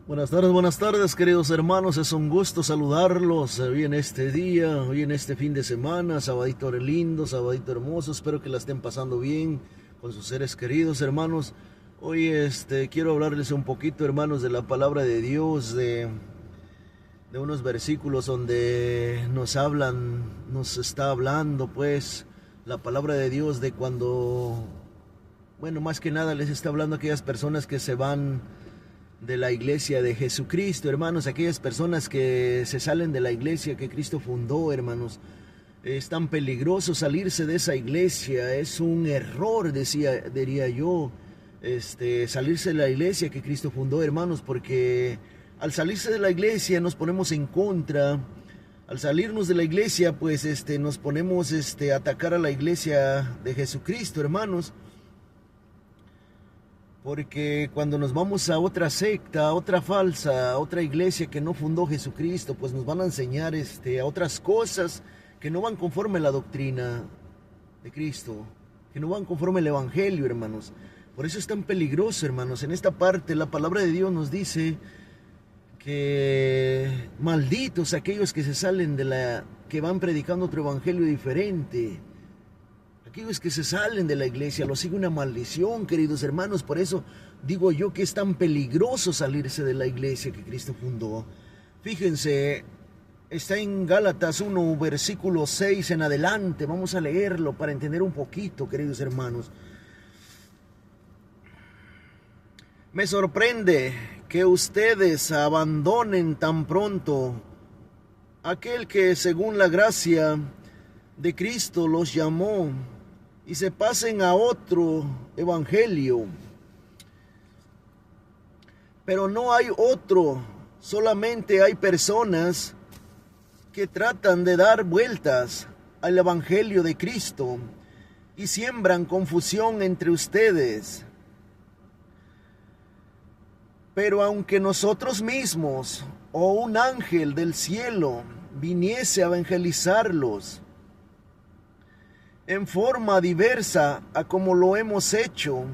Buenas tardes, queridos hermanos. Es un gusto saludarlos hoy en este día, hoy en este fin de semana, sabadito lindo, sabadito hermoso. Espero que la estén pasando bien con sus seres queridos, hermanos. Hoy quiero hablarles un poquito, hermanos, de la palabra de Dios, de unos versículos donde nos está hablando, pues, la palabra de Dios de cuando, bueno, más que nada les está hablando a aquellas personas que se van de la iglesia de Jesucristo, hermanos, aquellas personas que se salen de la iglesia que Cristo fundó, hermanos. Es tan peligroso salirse de esa iglesia, es un error, diría yo, salirse de la iglesia que Cristo fundó, hermanos, porque al salirse de la iglesia nos ponemos en contra. Al salirnos de la iglesia, pues nos ponemos a atacar a la iglesia de Jesucristo, hermanos. Porque cuando nos vamos a otra secta, a otra falsa, a otra iglesia que no fundó Jesucristo, pues nos van a enseñar a otras cosas que no van conforme a la doctrina de Cristo, que no van conforme al Evangelio, hermanos. Por eso es tan peligroso, hermanos. En esta parte la palabra de Dios nos dice que malditos aquellos que se salen que van predicando otro evangelio diferente. Aquellos que se salen de la iglesia, los sigue una maldición, queridos hermanos. Por eso digo yo que es tan peligroso salirse de la iglesia que Cristo fundó. Fíjense, está en Gálatas 1, versículo 6 en adelante. Vamos a leerlo para entender un poquito, queridos hermanos. Me sorprende que ustedes abandonen tan pronto aquel que según la gracia de Cristo los llamó y se pasen a otro evangelio. Pero no hay otro, solamente hay personas que tratan de dar vueltas al evangelio de Cristo y siembran confusión entre ustedes. Pero aunque nosotros mismos o un ángel del cielo viniese a evangelizarlos en forma diversa a como lo hemos hecho,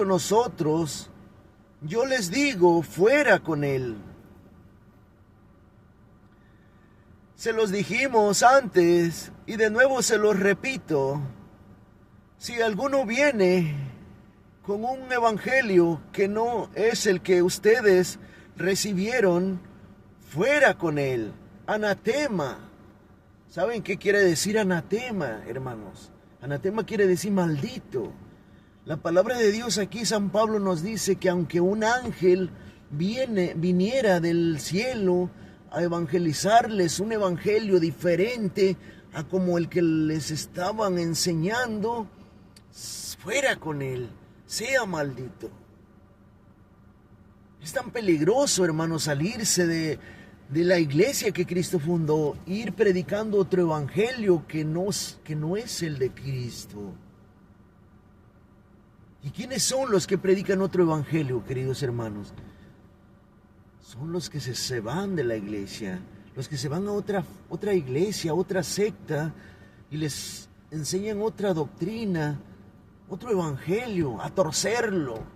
nosotros, yo les digo, fuera con él. Se los dijimos antes y de nuevo se los repito. Si alguno viene con un evangelio que no es el que ustedes recibieron, fuera con él. Anatema. ¿Saben qué quiere decir anatema, hermanos? Anatema quiere decir maldito. La palabra de Dios aquí, San Pablo nos dice que aunque un ángel viniera del cielo a evangelizarles un evangelio diferente a como el que les estaban enseñando, fuera con él, sea maldito. Es tan peligroso, hermano, salirse de la iglesia que Cristo fundó, ir predicando otro evangelio que no es el de Cristo. ¿Y quiénes son los que predican otro evangelio, queridos hermanos? Son los que se van de la iglesia, los que se van a otra iglesia, a otra secta, y les enseñan otra doctrina, otro evangelio, a torcerlo,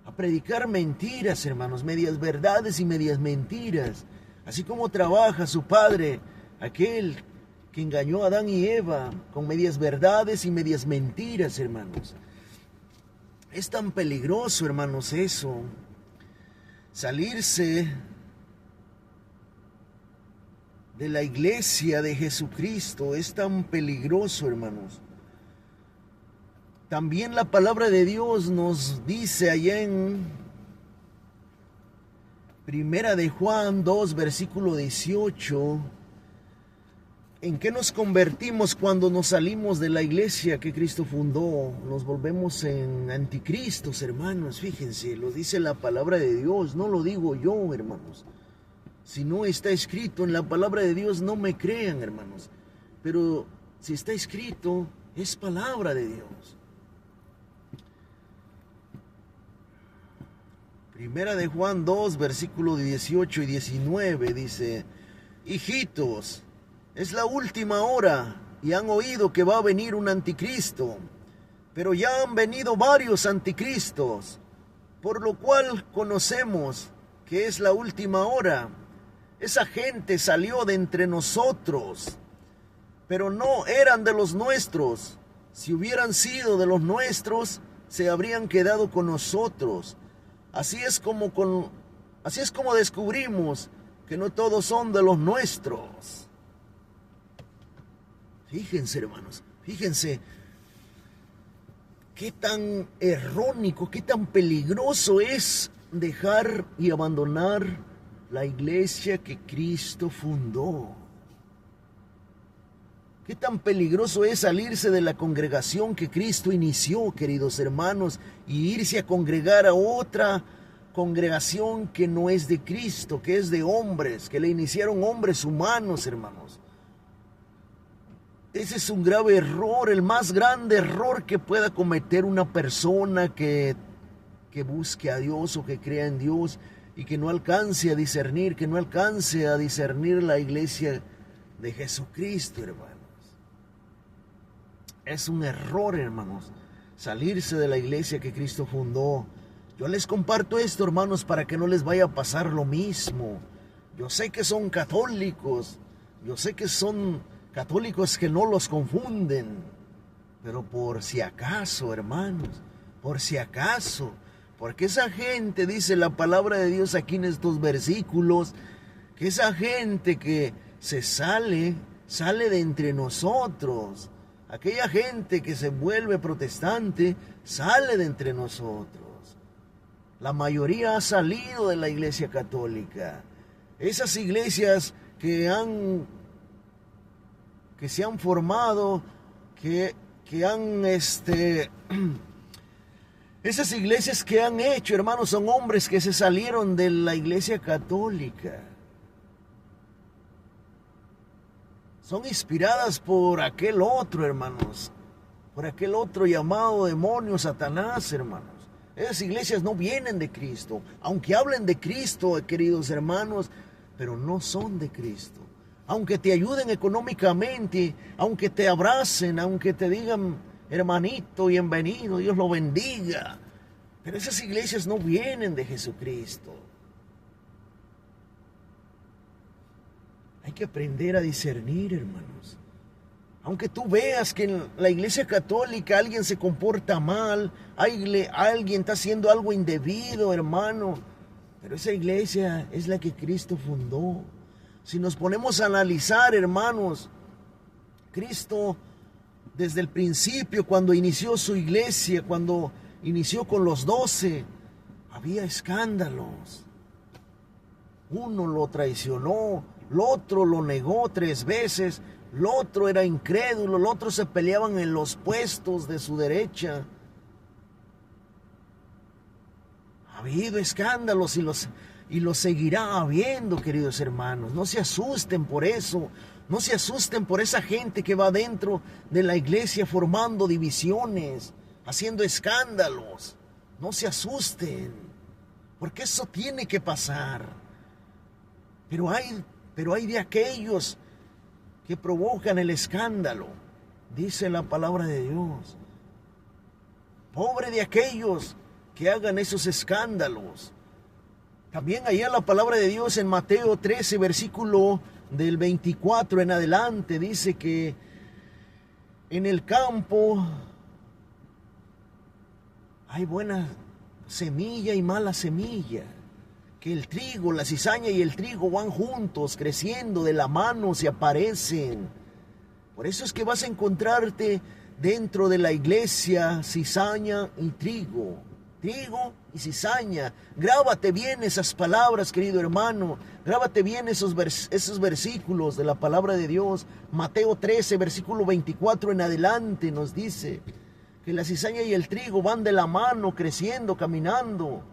a predicar mentiras, hermanos, medias verdades y medias mentiras, así como trabaja su padre, aquel que engañó a Adán y Eva con medias verdades y medias mentiras, hermanos. Es tan peligroso, hermanos, eso. Salirse de la iglesia de Jesucristo es tan peligroso, hermanos. También la palabra de Dios nos dice allá en Primera de Juan 2, versículo 18, ¿en qué nos convertimos cuando nos salimos de la iglesia que Cristo fundó? Nos volvemos en anticristos, hermanos. Fíjense, lo dice la palabra de Dios, no lo digo yo, hermanos. Si no está escrito en la palabra de Dios, no me crean, hermanos. Pero si está escrito, es palabra de Dios. Primera de Juan 2, versículos 18 y 19 dice: hijitos, es la última hora. y han oído que va a venir un anticristo, pero ya han venido varios anticristos, por lo cual conocemos que es la última hora. Esa gente salió de entre nosotros, pero no eran de los nuestros. Si hubieran sido de los nuestros, se habrían quedado con nosotros. Así es como descubrimos que no todos son de los nuestros. Fíjense, hermanos, fíjense qué tan errónico, qué tan peligroso es dejar y abandonar la iglesia que Cristo fundó. Qué tan peligroso es salirse de la congregación que Cristo inició, queridos hermanos, y irse a congregar a otra congregación que no es de Cristo, que es de hombres, que le iniciaron hombres humanos, hermanos. Ese es un grave error, el más grande error que pueda cometer una persona que busque a Dios o que crea en Dios y que no alcance a discernir, la iglesia de Jesucristo, hermanos. Es un error, hermanos, salirse de la iglesia que Cristo fundó. Yo les comparto esto, hermanos, para que no les vaya a pasar lo mismo. Yo sé que son católicos, yo sé que son católicos que no los confunden, pero por si acaso, hermanos, por si acaso, porque esa gente, dice la palabra de Dios aquí en estos versículos, que esa gente que se sale de entre nosotros, aquella gente que se vuelve protestante, sale de entre nosotros. La mayoría ha salido de la iglesia católica. Esas iglesias que se han formado, esas iglesias que han hecho, hermanos, son hombres que se salieron de la iglesia católica. Son inspiradas por aquel otro, hermanos, por aquel otro llamado demonio, Satanás, hermanos. Esas iglesias no vienen de Cristo, aunque hablen de Cristo, queridos hermanos, pero no son de Cristo. Aunque te ayuden económicamente, aunque te abracen, aunque te digan, hermanito, bienvenido, Dios lo bendiga. Pero esas iglesias no vienen de Jesucristo. Hay que aprender a discernir, hermanos. Aunque tú veas que en la iglesia católica alguien se comporta mal, alguien está haciendo algo indebido, hermano, pero esa iglesia es la que Cristo fundó. Si nos ponemos a analizar, hermanos, Cristo desde el principio, cuando inició su iglesia, cuando inició con los 12, había escándalos. Uno lo traicionó, el otro lo negó 3 veces, el otro era incrédulo, el otro se peleaban en los puestos de su derecha. Ha habido escándalos y los seguirá habiendo, queridos hermanos. No se asusten por eso, no se asusten por esa gente que va dentro de la iglesia formando divisiones, haciendo escándalos. No se asusten, porque eso tiene que pasar. Pero hay de aquellos que provocan el escándalo, dice la palabra de Dios. Pobre de aquellos que hagan esos escándalos. También allá la palabra de Dios en Mateo 13, versículo del 24 en adelante, dice que en el campo hay buena semilla y mala semilla. Que el trigo, la cizaña y el trigo van juntos, creciendo de la mano, se aparecen. Por eso es que vas a encontrarte dentro de la iglesia cizaña y trigo. Trigo y cizaña. Grábate bien esas palabras, querido hermano. Grábate bien esos versículos de la palabra de Dios. Mateo 13, versículo 24 en adelante nos dice que la cizaña y el trigo van de la mano, creciendo, caminando.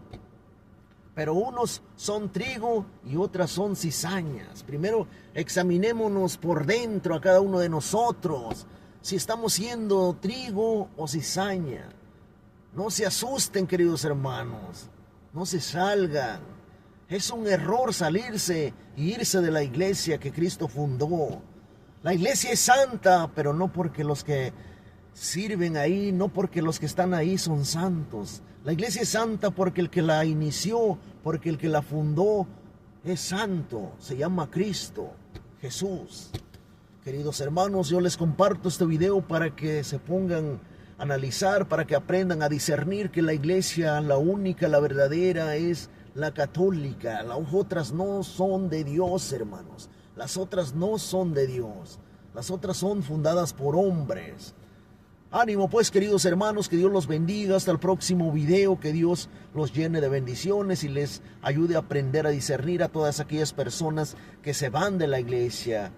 Pero unos son trigo y otras son cizañas. Primero examinémonos por dentro a cada uno de nosotros, si estamos siendo trigo o cizaña. No se asusten, queridos hermanos, no se salgan. Es un error salirse e irse de la iglesia que Cristo fundó. La iglesia es santa, pero no porque los que sirven ahí, no porque los que están ahí son santos. La iglesia es santa porque el que la inició, porque el que la fundó es santo, se llama Cristo, Jesús. Queridos hermanos, yo les comparto este video para que se pongan a analizar, para que aprendan a discernir que la iglesia, la única, la verdadera, es la católica. Las otras no son de Dios, hermanos. Las otras no son de Dios. Las otras son fundadas por hombres. Ánimo pues, queridos hermanos, que Dios los bendiga. Hasta el próximo video, que Dios los llene de bendiciones y les ayude a aprender a discernir a todas aquellas personas que se van de la iglesia.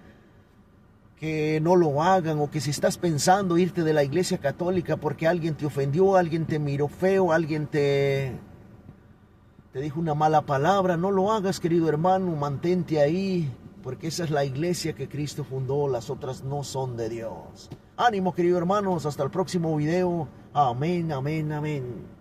Que no lo hagan, o que si estás pensando irte de la iglesia católica porque alguien te ofendió, alguien te miró feo, alguien te dijo una mala palabra, no lo hagas, querido hermano, mantente ahí, porque esa es la iglesia que Cristo fundó, las otras no son de Dios. Ánimo, querido hermanos, hasta el próximo video. Amén, amén, amén.